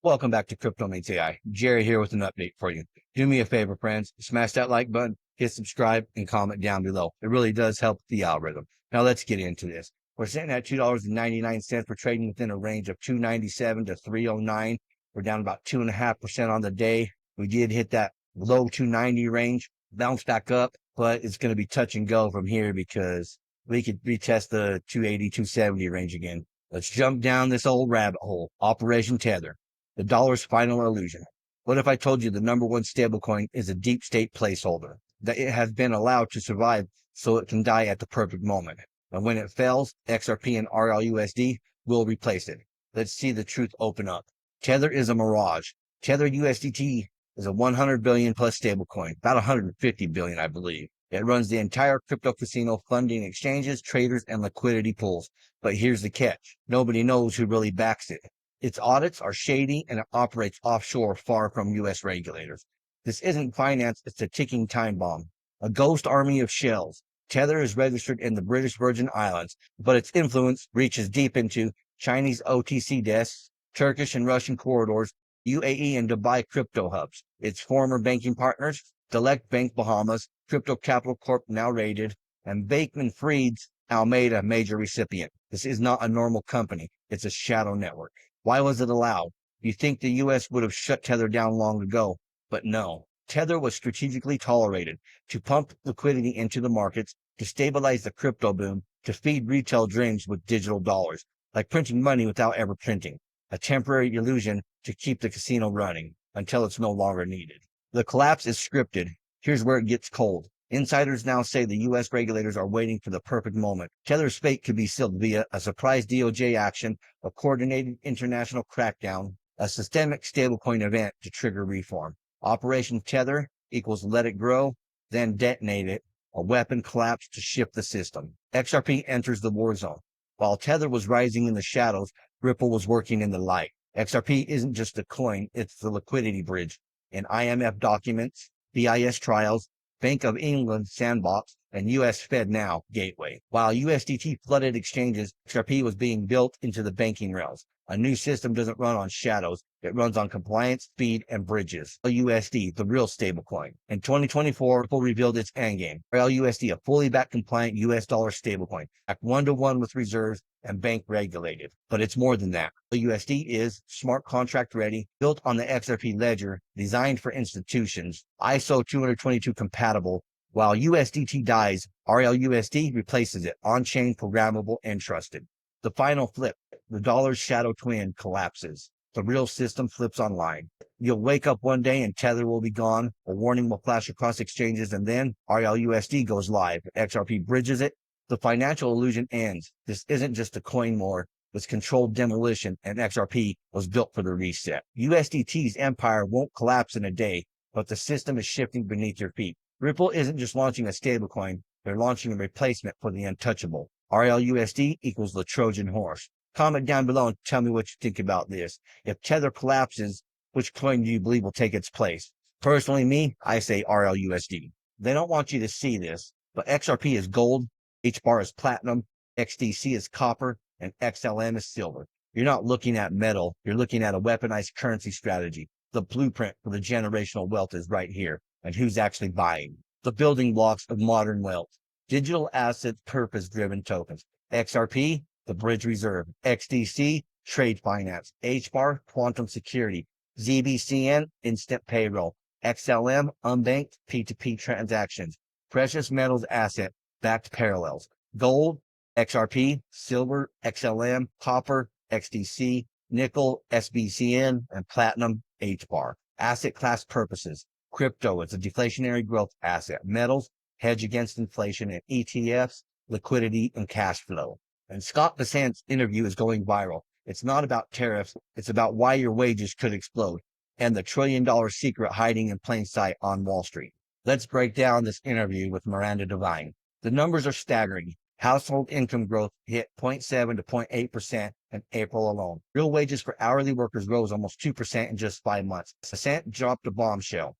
Welcome back to Crypto Mates AI. Jerry here with an update for you. Do me a favor, friends. Smash that like button, hit subscribe, and comment down below. It really does help the algorithm. Now let's get into this. We're sitting at $2.99. We're trading within a range of 297 to 309. We're down about 2.5% on the day. We did hit that low 290 range, bounce back up, but it's going to be touch and go from here because we could retest the 280, 270 range again. Let's jump down this old rabbit hole. Operation Tether. The dollar's final illusion. What if I told you the number one stablecoin is a deep state placeholder, that it has been allowed to survive so it can die at the perfect moment? And when it fails, XRP and RLUSD will replace it. Let's see the truth open up. Tether is a mirage. Tether USDT is a 100 billion plus stablecoin, about 150 billion, I believe. It runs the entire crypto casino, funding exchanges, traders, and liquidity pools. But here's the catch. Nobody knows who really backs it. Its audits are shady and it operates offshore far from U.S. regulators. This isn't finance, it's a ticking time bomb. A ghost army of shells. Tether is registered in the British Virgin Islands, but its influence reaches deep into Chinese OTC desks, Turkish and Russian corridors, UAE and Dubai crypto hubs. Its former banking partners, Select Bank Bahamas, Crypto Capital Corp now raided, and Bankman-Fried's Almeida major recipient. This is not a normal company, it's a shadow network. Why was it allowed? You think the U.S. would have shut Tether down long ago, but no. Tether was strategically tolerated to pump liquidity into the markets, to stabilize the crypto boom, to feed retail dreams with digital dollars, like printing money without ever printing, a temporary illusion to keep the casino running until it's no longer needed. The collapse is scripted. Here's where it gets cold. Insiders now say the U.S. regulators are waiting for the perfect moment. Tether's fate could be sealed via a surprise DOJ action, a coordinated international crackdown, a systemic stablecoin event to trigger reform. Operation Tether equals let it grow, then detonate it, a weapon collapse to shift the system. XRP enters the war zone. While Tether was rising in the shadows, Ripple was working in the light. XRP isn't just a coin, it's the liquidity bridge. In IMF documents, BIS trials, Bank of England Sandbox, and US Fed Now Gateway. While USDT flooded exchanges, XRP was being built into the banking rails. A new system doesn't run on shadows. It runs on compliance, speed, and bridges. RLUSD, the real stablecoin. In 2024, Ripple revealed its endgame. RLUSD, a fully backed compliant US dollar stablecoin, backed 1-to-1 with reserves and bank regulated. But it's more than that. RLUSD is smart contract ready, built on the XRP ledger, designed for institutions, ISO 222 compatible. While USDT dies, RLUSD replaces it, on-chain, programmable, and trusted. The final flip, the dollar's shadow twin collapses. The real system flips online. You'll wake up one day and Tether will be gone, a warning will flash across exchanges, and then RLUSD goes live. XRP bridges it. The financial illusion ends. This isn't just a coin war, it's controlled demolition, and XRP was built for the reset. USDT's empire won't collapse in a day, but the system is shifting beneath your feet. Ripple isn't just launching a stablecoin, they're launching a replacement for the untouchable. RLUSD equals the Trojan horse. Comment down below and tell me what you think about this. If Tether collapses, which coin do you believe will take its place? Personally, me, I say RLUSD. They don't want you to see this, but XRP is gold, HBAR is platinum, XDC is copper, and XLM is silver. You're not looking at metal, you're looking at a weaponized currency strategy. The blueprint for the generational wealth is right here, and who's actually buying? The building blocks of modern wealth. Digital assets, purpose-driven tokens. XRP, the bridge reserve. XDC, trade finance. HBAR, quantum security. ZBCN, instant payroll. XLM, unbanked P2P transactions. Precious metals asset, backed parallels. Gold, XRP, silver, XLM, copper, XDC, nickel, SBCN, and platinum, HBAR. Asset class purposes. Crypto is a deflationary growth asset. Metals, hedge against inflation, and ETFs, liquidity and cash flow. And Scott Bessent's interview is going viral. It's not about tariffs, it's about why your wages could explode, and the trillion-dollar secret hiding in plain sight on Wall Street. Let's break down this interview with Miranda Devine. The numbers are staggering. Household income growth hit 0.7 to 0.8% in April alone. Real wages for hourly workers rose almost 2% in just 5 months. Bessent dropped a bombshell.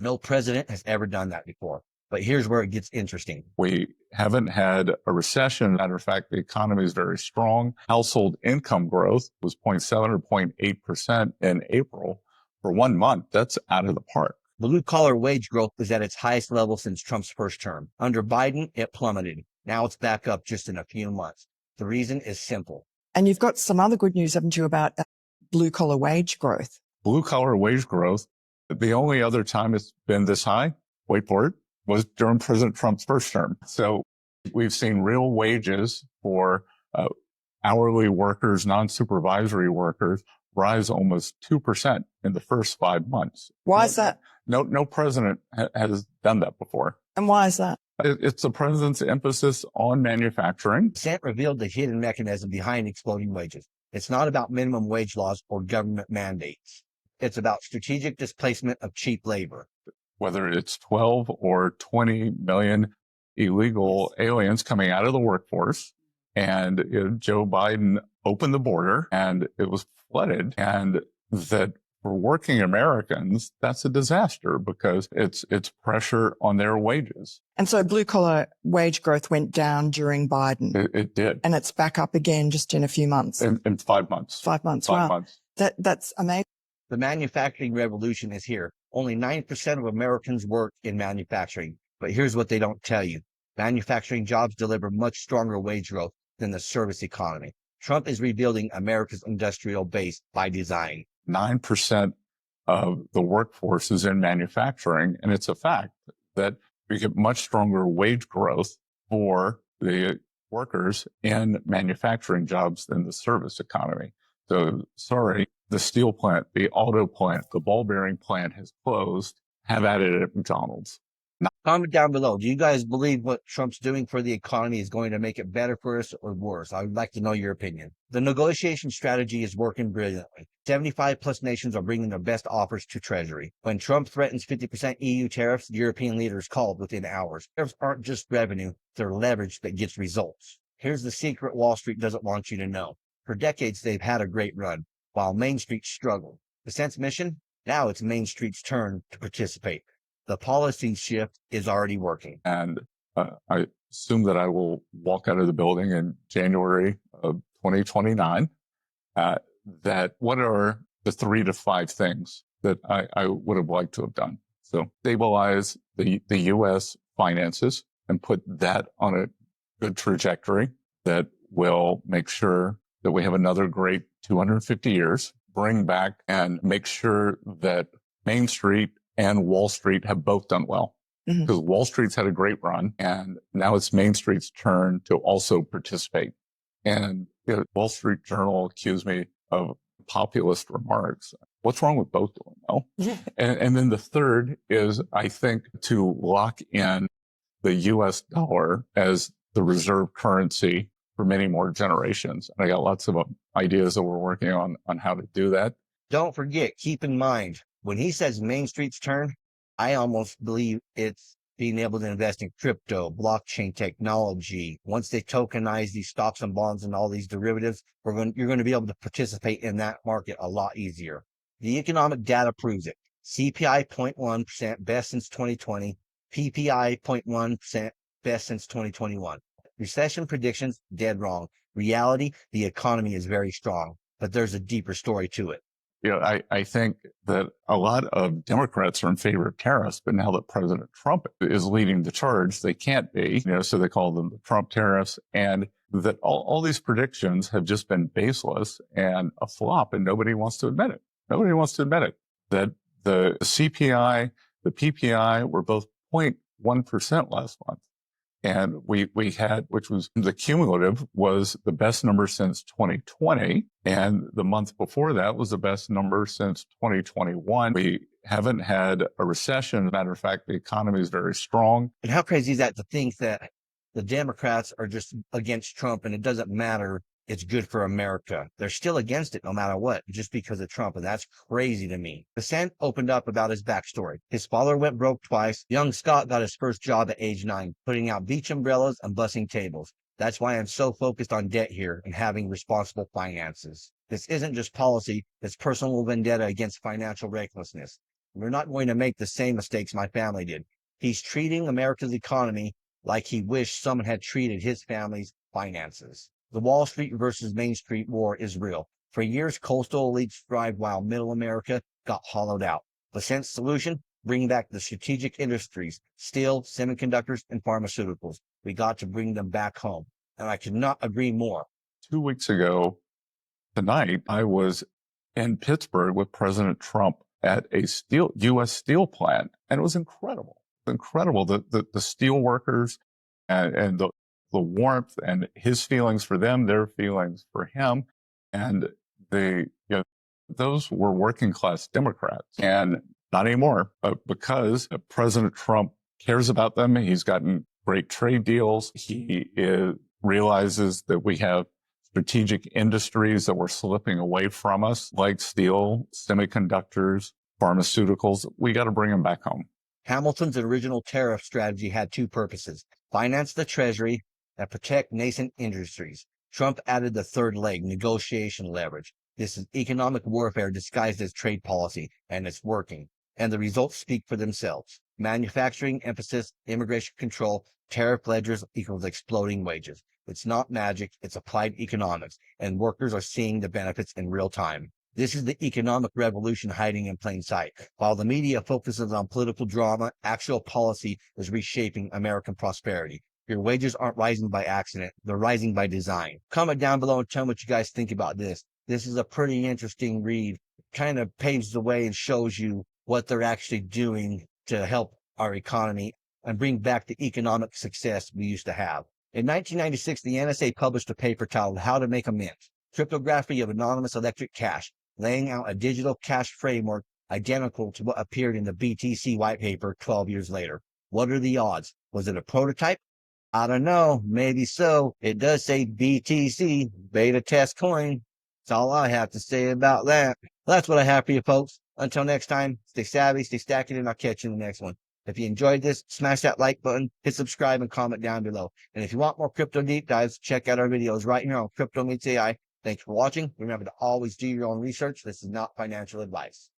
No president has ever done that before. But here's where it gets interesting. We haven't had a recession. Matter of fact, the economy is very strong. Household income growth was 0.7 or 0.8% in April for 1 month. That's out of the park. Blue-collar wage growth is at its highest level since Trump's first term. Under Biden, it plummeted. Now it's back up just in a few months. The reason is simple. And you've got some other good news, haven't you, about blue-collar wage growth? Blue-collar wage growth, the only other time it's been this high, wait for it, was during President Trump's first term. So we've seen real wages for hourly workers, non-supervisory workers, rise almost 2% in the first 5 months. Why is that? No president has done that before. And why is that? It's the president's emphasis on manufacturing. Bessent revealed the hidden mechanism behind exploding wages. It's not about minimum wage laws or government mandates. It's about strategic displacement of cheap labor. Whether it's 12 or 20 million illegal aliens coming out of the workforce, and Joe Biden opened the border and it was flooded, and that for working Americans, that's a disaster because it's pressure on their wages. And so blue-collar wage growth went down during Biden. It did. And it's back up again just in a few months. In 5 months. 5 months. 5 Wow. months. That's amazing. The manufacturing revolution is here. Only 9% of Americans work in manufacturing. But here's what they don't tell you. Manufacturing jobs deliver much stronger wage growth than the service economy. Trump is rebuilding America's industrial base by design. 9% of the workforce is in manufacturing, and it's a fact that we get much stronger wage growth for the workers in manufacturing jobs than the service economy. So, sorry, the steel plant, the auto plant, the ball bearing plant has closed. Have at it at McDonald's. Comment down below. Do you guys believe what Trump's doing for the economy is going to make it better for us or worse? I would like to know your opinion. The negotiation strategy is working brilliantly. 75 plus nations are bringing their best offers to Treasury. When Trump threatens 50% EU tariffs, European leaders called within hours. Tariffs aren't just revenue, they're leverage that gets results. Here's the secret Wall Street doesn't want you to know. For decades, they've had a great run, while Main Street struggled. Bessent's mission? Now it's Main Street's turn to participate. The policy shift is already working. And I assume that I will walk out of the building in January of 2029. That what are the 3 to 5 things that I would have liked to have done? So stabilize the U.S. finances and put that on a good trajectory that will make sure that we have another great 250 years, bring back and make sure that Main Street and Wall Street have both done well. Because Wall Street's had a great run, and now it's Main Street's turn to also participate. And Wall Street Journal accused me of populist remarks. What's wrong with both of them? No. Yeah. And then the third is, I think, to lock in the U.S. dollar as the reserve currency for many more generations. And I got lots of ideas that we're working on how to do that. Don't forget, keep in mind, when he says Main Street's turn, I almost believe it's being able to invest in crypto, blockchain technology. Once they tokenize these stocks and bonds and all these derivatives, you're going to be able to participate in that market a lot easier. The economic data proves it. CPI 0.1%, best since 2020. PPI 0.1%, best since 2021. Recession predictions, dead wrong. Reality, the economy is very strong, but there's a deeper story to it. I think that a lot of Democrats are in favor of tariffs, but now that President Trump is leading the charge, they can't be, so they call them the Trump tariffs, and that all these predictions have just been baseless and a flop, and nobody wants to admit it. Nobody wants to admit it. That the CPI, the PPI were both 0.1% last month. And we had, which was the cumulative, was the best number since 2020. And the month before that was the best number since 2021. We haven't had a recession. As a matter of fact, the economy is very strong. And how crazy is that to think that the Democrats are just against Trump and it doesn't matter. It's good for America. They're still against it no matter what, just because of Trump. And that's crazy to me. Bessent opened up about his backstory. His father went broke twice. Young Scott got his first job at age 9, putting out beach umbrellas and bussing tables. That's why I'm so focused on debt here and having responsible finances. This isn't just policy. It's personal vendetta against financial recklessness. We're not going to make the same mistakes my family did. He's treating America's economy like he wished someone had treated his family's finances. The Wall Street versus Main Street war is real. For years, coastal elites thrived while middle America got hollowed out. Bessent's solution? Bring back the strategic industries, steel, semiconductors, and pharmaceuticals. We got to bring them back home. And I could not agree more. 2 weeks ago tonight, I was in Pittsburgh with President Trump at a U.S. steel plant, and it was incredible. Incredible. The steel workers and the warmth and his feelings for them, their feelings for him. And those were working class Democrats, and not anymore, because President Trump cares about them. He's gotten great trade deals. He realizes that we have strategic industries that were slipping away from us, like steel, semiconductors, pharmaceuticals. We got to bring them back home. Hamilton's original tariff strategy had two purposes: finance the Treasury and protect nascent industries. Trump added the third leg, negotiation leverage. This is economic warfare disguised as trade policy, and it's working. And the results speak for themselves. Manufacturing emphasis, immigration control, tariff ledgers equals exploding wages. It's not magic, it's applied economics, and workers are seeing the benefits in real time. This is the economic revolution hiding in plain sight. While the media focuses on political drama, actual policy is reshaping American prosperity. Your wages aren't rising by accident, they're rising by design. Comment down below and tell me what you guys think about this. This is a pretty interesting read. Kind of paves the way and shows you what they're actually doing to help our economy and bring back the economic success we used to have. In 1996, the NSA published a paper titled How to Make a Mint, Cryptography of Anonymous Electric Cash, laying out a digital cash framework identical to what appeared in the BTC white paper 12 years later. What are the odds? Was it a prototype? I don't know. Maybe so. It does say BTC, beta test coin. That's all I have to say about that. That's what I have for you folks. Until next time, stay savvy, stay stacking, and I'll catch you in the next one. If you enjoyed this, smash that like button, hit subscribe, and comment down below. And if you want more crypto deep dives, check out our videos right here on Crypto Meets AI. Thanks for watching. Remember to always do your own research. This is not financial advice.